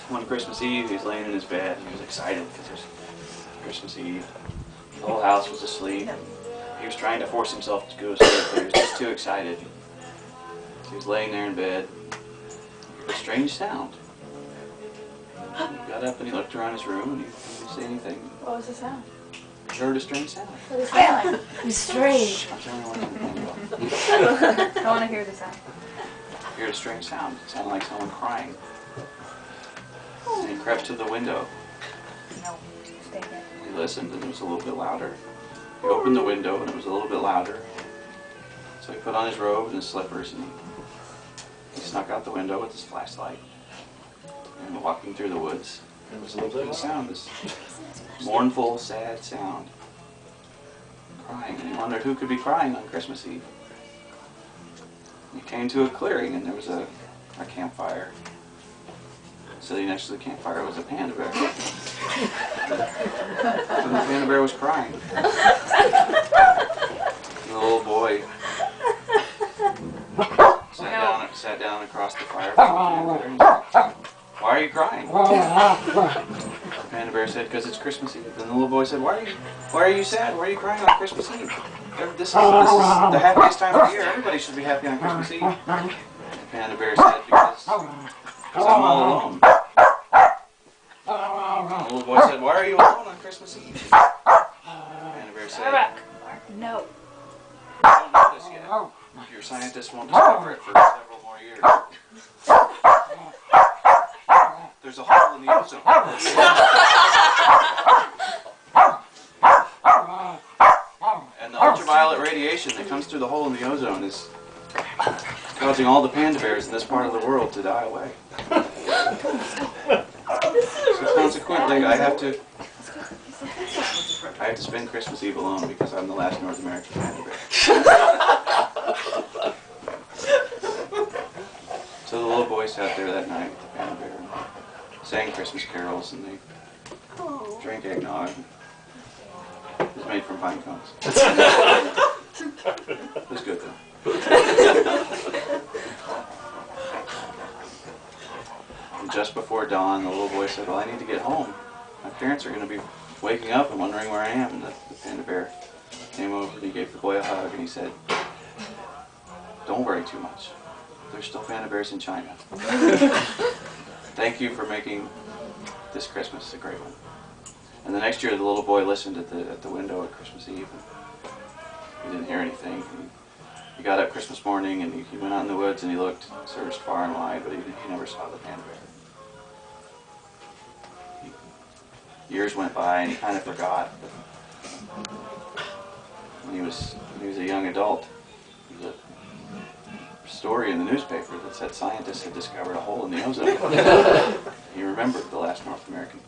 One Christmas Eve, he was laying in his bed. He was excited because it was Christmas Eve. The whole house was asleep. He was trying to force himself to go to sleep, but he was just too excited. So he was laying there in bed. He heard a strange sound. He got up and he looked around his room and he didn't see anything. What was the sound? He heard a strange sound. What was the sound? It was strange. I'm telling you what, I want to hear the sound. he heard a strange sound. It sounded like someone crying. And he crept to the window. No, stay here. He listened and it was a little bit louder. He opened the window and it was a little bit louder. So he put on his robe and his slippers and he snuck out the window with his flashlight. And walking through the woods, there was a little bit of a sound, this mournful, sad sound. Crying. And he wondered who could be crying on Christmas Eve. He came to a clearing and there was a campfire. Sitting next to the campfire was a panda bear. And the panda bear was crying. And the little boy sat down across the fire from the panda bear and said, "Why are you crying?" The panda bear said, "Because it's Christmas Eve." And the little boy said, "Why are you sad? Why are you crying on Christmas Eve? This is the happiest time of the year. Everybody should be happy on Christmas Eve." The panda bear said, because I'm all alone." The little boy said, "Why are you alone on Christmas Eve?" The panda bear said, No. "I don't know this yet. Your scientists won't discover it for several more years. There's a hole in the ozone." And the ultraviolet radiation that comes through the hole in the ozone is causing all the panda bears in this part of the world to die away. So consequently, I have to spend Christmas Eve alone because I'm the last North American panda bear. So the little boy sat there that night with the panda bear and sang Christmas carols and they drank eggnog. It was made from pine cones. It was good though. And just before dawn, the little boy said, "Well, I need to get home. My parents are going to be waking up and wondering where I am." And the panda bear came over and he gave the boy a hug and he said, "Don't worry too much. There's still panda bears in China. Thank you for making this Christmas a great one." And the next year, the little boy listened at the window at Christmas Eve. And he didn't hear anything. He got up Christmas morning and he went out in the woods and he looked, searched far and wide, but he never saw the panda bear. Years went by and he kind of forgot. When he was a young adult, there was a story in the newspaper that said scientists had discovered a hole in the ozone. He remembered the last North American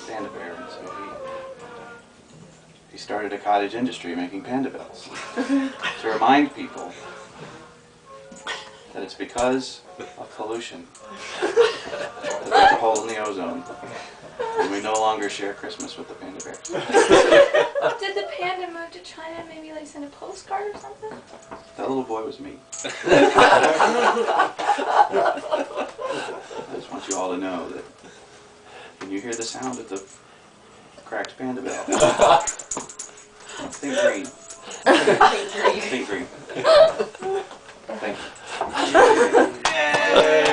panda bear, and so he started a cottage industry making panda bells to remind people that it's because of pollution that there's a hole in the ozone and we no longer share Christmas with the panda bears. Did the panda move to China? Maybe like send a postcard or something? That little boy was me. I just want you all to know that when you hear the sound of the cracked panda bell, think green. Think green. Thank you. Yay!